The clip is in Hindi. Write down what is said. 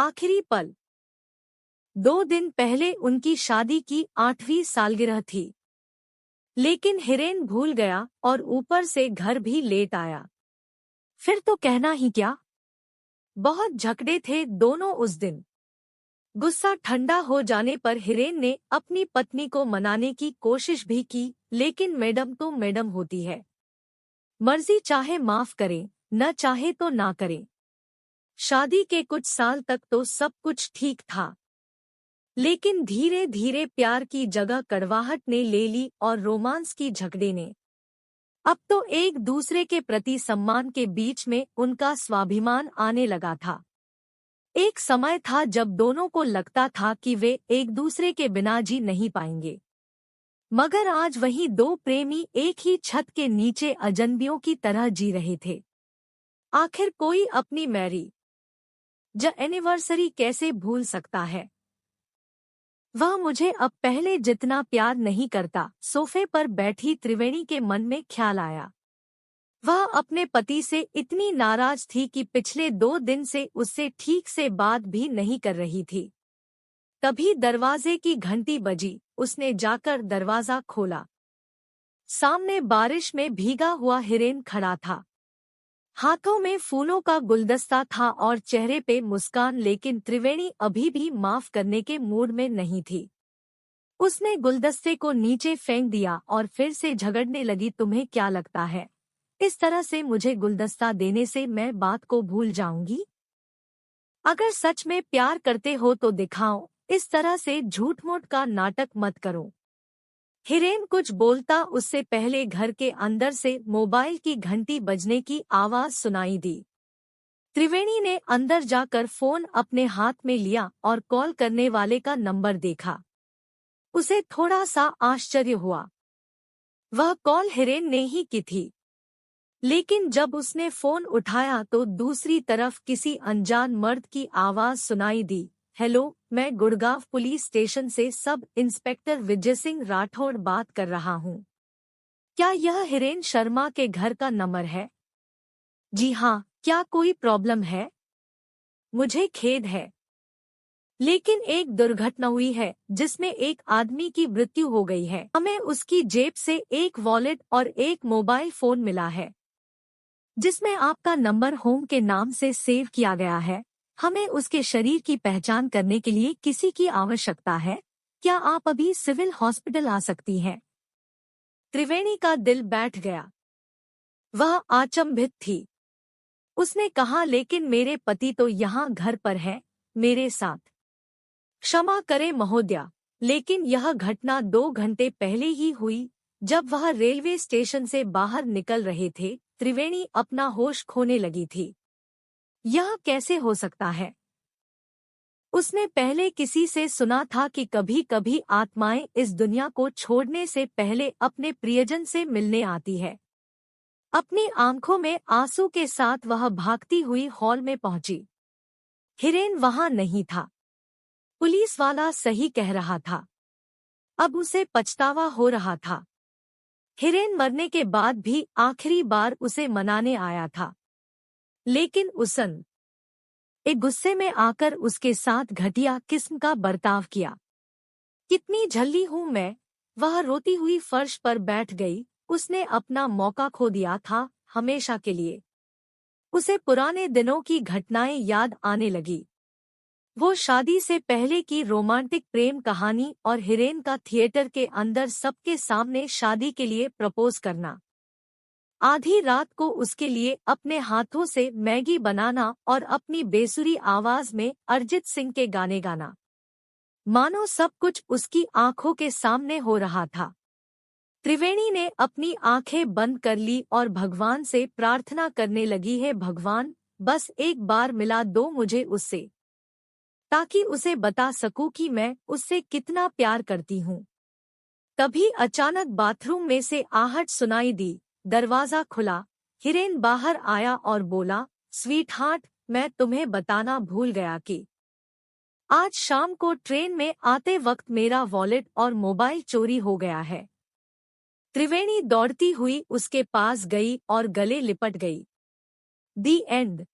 आखिरी पल। 2 दिन पहले उनकी शादी की 8वीं सालगिरह थी, लेकिन हिरेन भूल गया और ऊपर से घर भी लेट आया। फिर तो कहना ही क्या। बहुत झगड़े थे दोनों उस दिन। गुस्सा ठंडा हो जाने पर हिरेन ने अपनी पत्नी को मनाने की कोशिश भी की, लेकिन मैडम तो मैडम होती है। मर्जी चाहे माफ करे, न चाहे तो ना करे। शादी के कुछ साल तक तो सब कुछ ठीक था, लेकिन धीरे धीरे प्यार की जगह कड़वाहट ने ले ली और रोमांस की झगड़े ने। अब तो एक दूसरे के प्रति सम्मान के बीच में उनका स्वाभिमान आने लगा था। एक समय था जब दोनों को लगता था कि वे एक दूसरे के बिना जी नहीं पाएंगे, मगर आज वही दो प्रेमी एक ही छत के नीचे अजनबियों की तरह जी रहे थे। आखिर कोई अपनी मैरिज एनिवर्सरी कैसे भूल सकता है। वह मुझे अब पहले जितना प्यार नहीं करता। सोफे पर बैठी त्रिवेणी के मन में ख्याल आया। वह अपने पति से इतनी नाराज थी कि पिछले 2 दिन से उससे ठीक से बात भी नहीं कर रही थी। तभी दरवाजे की घंटी बजी। उसने जाकर दरवाजा खोला। सामने बारिश में भीगा हुआ हिरेन खड़ा था। हाथों में फूलों का गुलदस्ता था और चेहरे पे मुस्कान, लेकिन त्रिवेणी अभी भी माफ करने के मूड में नहीं थी। उसने गुलदस्ते को नीचे फेंक दिया और फिर से झगड़ने लगी। तुम्हें क्या लगता है इस तरह से मुझे गुलदस्ता देने से मैं बात को भूल जाऊंगी? अगर सच में प्यार करते हो तो दिखाओ, इस तरह से झूठ-मूठ का नाटक मत करो। हिरेन कुछ बोलता उससे पहले घर के अंदर से मोबाइल की घंटी बजने की आवाज सुनाई दी। त्रिवेणी ने अंदर जाकर फोन अपने हाथ में लिया और कॉल करने वाले का नंबर देखा। उसे थोड़ा सा आश्चर्य हुआ। वह कॉल हिरेन ने ही की थी, लेकिन जब उसने फोन उठाया तो दूसरी तरफ किसी अनजान मर्द की आवाज सुनाई दी। हेलो, मैं गुड़गांव पुलिस स्टेशन से सब इंस्पेक्टर विजय सिंह राठौड़ बात कर रहा हूँ। क्या यह हिरेन शर्मा के घर का नंबर है? जी हाँ, क्या कोई प्रॉब्लम है? मुझे खेद है, लेकिन एक दुर्घटना हुई है जिसमें एक आदमी की मृत्यु हो गई है। हमें उसकी जेब से एक वॉलेट और एक मोबाइल फोन मिला है, जिसमें आपका नंबर होम के नाम से सेव किया गया है। हमें उसके शरीर की पहचान करने के लिए किसी की आवश्यकता है। क्या आप अभी सिविल हॉस्पिटल आ सकती हैं? त्रिवेणी का दिल बैठ गया। वह अचंभित थी। उसने कहा, लेकिन मेरे पति तो यहाँ घर पर है, मेरे साथ। क्षमा करें महोदया, लेकिन यह घटना 2 घंटे पहले ही हुई, जब वह रेलवे स्टेशन से बाहर निकल रहे थे। त्रिवेणी अपना होश खोने लगी थी। यह कैसे हो सकता है? उसने पहले किसी से सुना था कि कभी-कभी आत्माएं इस दुनिया को छोड़ने से पहले अपने प्रियजन से मिलने आती है। अपनी आंखों में आंसू के साथ वह भागती हुई हॉल में पहुंची। हिरेन वहां नहीं था। पुलिस वाला सही कह रहा था। अब उसे पछतावा हो रहा था। हिरेन मरने के बाद भी आखिरी बार उसे मनाने आया था, लेकिन उसने एक गुस्से में आकर उसके साथ घटिया किस्म का बर्ताव किया। कितनी झल्ली हूँ मैं। वह रोती हुई फर्श पर बैठ गई। उसने अपना मौका खो दिया था, हमेशा के लिए। उसे पुराने दिनों की घटनाएं याद आने लगी। वो शादी से पहले की रोमांटिक प्रेम कहानी और हिरेन का थिएटर के अंदर सबके सामने शादी के लिए प्रपोज करना। आधी रात को उसके लिए अपने हाथों से मैगी बनाना और अपनी बेसुरी आवाज में अरिजीत सिंह के गाने गाना। मानो सब कुछ उसकी आंखों के सामने हो रहा था। त्रिवेणी ने अपनी आंखें बंद कर ली और भगवान से प्रार्थना करने लगी, है भगवान, बस एक बार मिला दो मुझे उससे, ताकि उसे बता सकूं कि मैं उससे कितना प्यार करती हूँ। तभी अचानक बाथरूम में से आहट सुनाई दी। दरवाजा खुला। हिरेन बाहर आया और बोला, स्वीट हार्ट, मैं तुम्हें बताना भूल गया कि आज शाम को ट्रेन में आते वक्त मेरा वॉलेट और मोबाइल चोरी हो गया है। त्रिवेणी दौड़ती हुई उसके पास गई और गले लिपट गई। दी एंड।